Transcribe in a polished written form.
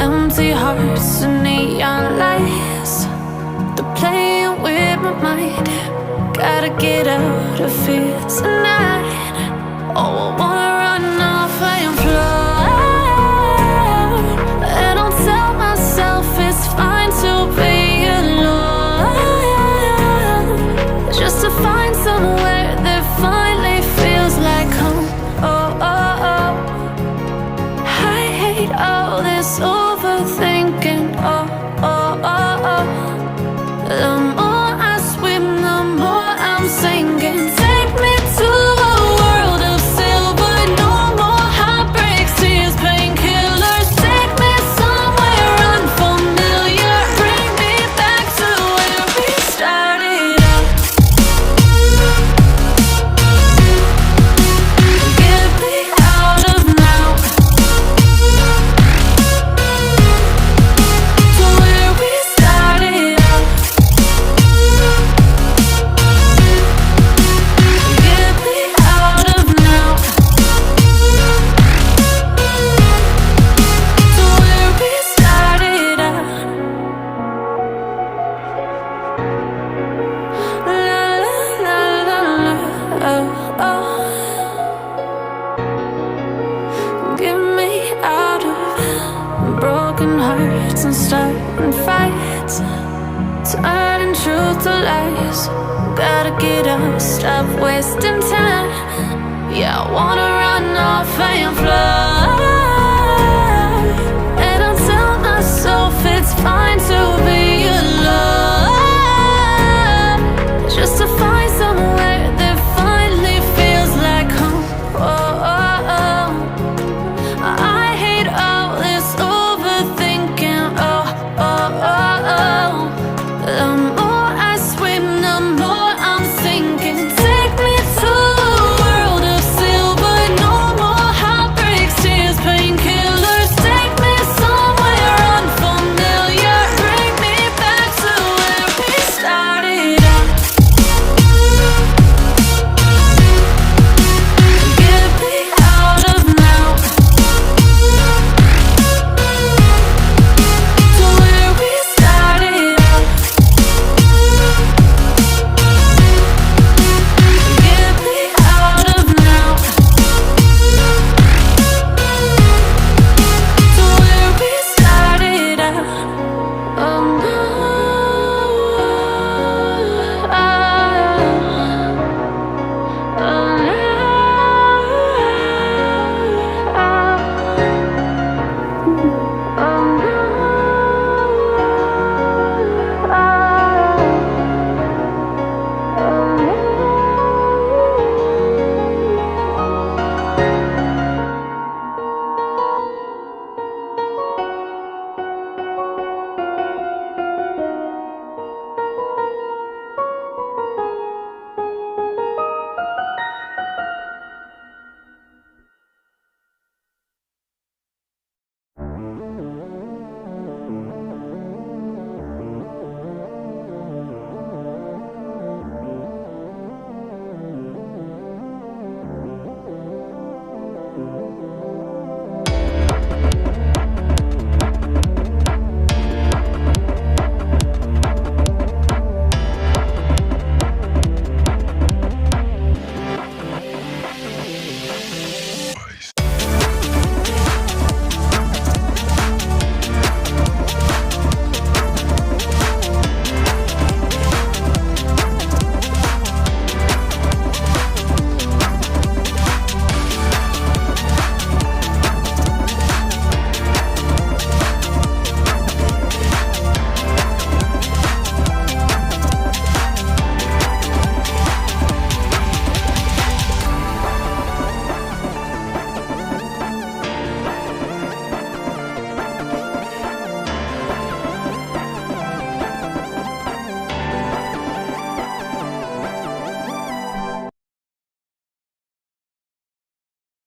empty hearts and neon lights. They're playing with my mind. Gotta get out of here tonight. Oh, I wanna run off and fly. And I'll tell myself it's fine to be alone, just to find somewhere that finally feels like home. Oh, oh, oh. I hate all this overthinking. Oh, oh, oh, oh. The more I swim, the more I'm sinking. Take me to a world of silver. No more heartbreaks, tears, painkillers. Take me somewhere unfamiliar. Bring me back to where we started out. Get me out of now, to where we started out. Get me out of now, to where we started out. La la la la la, oh, oh. Get me out of broken hearts and starting fights, turning truth to lies. Gotta get up, stop wasting time. Yeah, I wanna run off and fly.